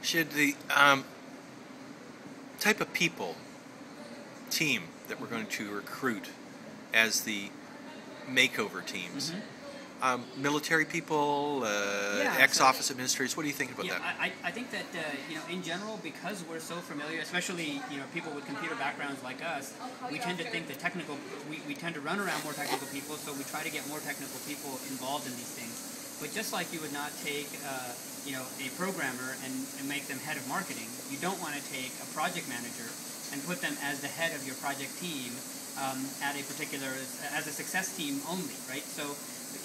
Should the type of team that we're going to recruit as the makeover teams, military people, ex-office administrators, what do you think about that? I think that, in general, because we're so familiar, especially, people with computer backgrounds like us, we tend to think that we tend to run around more technical people, so we try to get more technical people involved in these things. But just like you would not take, a programmer and make them head of marketing, you don't want to take a project manager and put them as the head of your project team as a success team only, right? So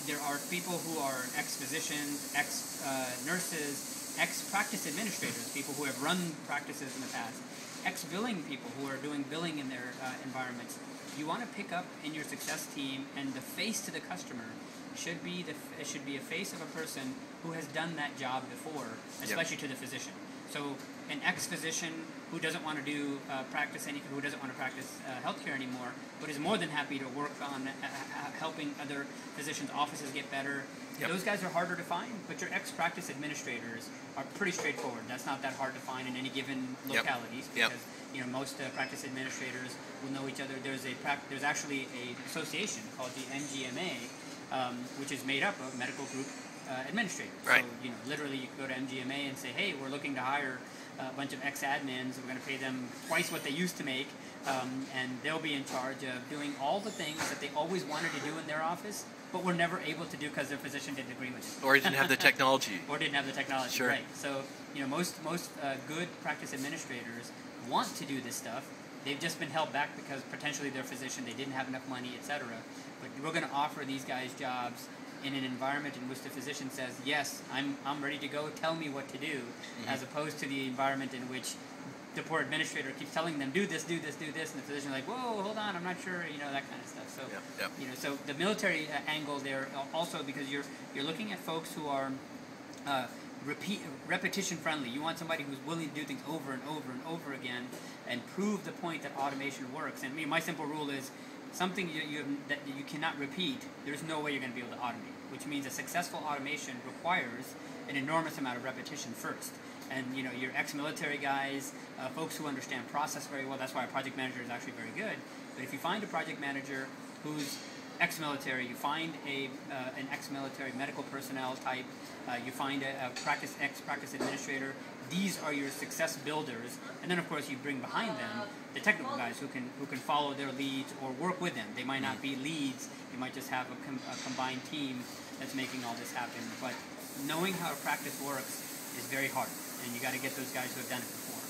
there are people who are ex-physicians, ex-nurses, ex-practice administrators, people who have run practices in the past, ex-billing people who are doing billing in their environments. You want to pick up in your success team, and the face to the customer should be a face of a person who has done that job before, especially to the physician. So an ex-physician who doesn't want to practice healthcare anymore, but is more than happy to work on helping other physicians' offices get better. Those guys are harder to find, but your ex-practice administrators are pretty straightforward. That's not that hard to find in any given localities because most practice administrators will know each other. There's actually an association called the MGMA, which is made up of medical group administrators. Right. So literally you go to MGMA and say, hey, we're looking to hire a bunch of ex-admins. We're going to pay them twice what they used to make, and they'll be in charge of doing all the things that they always wanted to do in their office, but were never able to do because their physician didn't agree with it. Or didn't have the technology. Sure. Right. So, most good practice administrators want to do this stuff. They've just been held back because potentially their physician, they didn't have enough money, etc. But we're going to offer these guys jobs in an environment in which the physician says, yes, I'm ready to go, tell me what to do, as opposed to the environment in which the poor administrator keeps telling them, do this, and the physician's like, whoa, hold on, I'm not sure, that kind of stuff. So, so the military angle there also, because you're looking at folks who are repetition friendly. You want somebody who's willing to do things over and over and over again and prove the point that automation works. And my simple rule is, something that you cannot repeat, there's no way you're going to be able to automate, which means a successful automation requires an enormous amount of repetition first. And, your ex-military guys, folks who understand process very well, that's why a project manager is actually very good. But if you find a project manager who's ex-military, you find an ex-military medical personnel type, you find a ex-practice administrator, these are your success builders. And then, of course, you bring behind them the technical guys who can follow their leads or work with them. They might not be leads. You might just have a combined team that's making all this happen. But knowing how a practice works is very hard, and you got to get those guys who have done it before.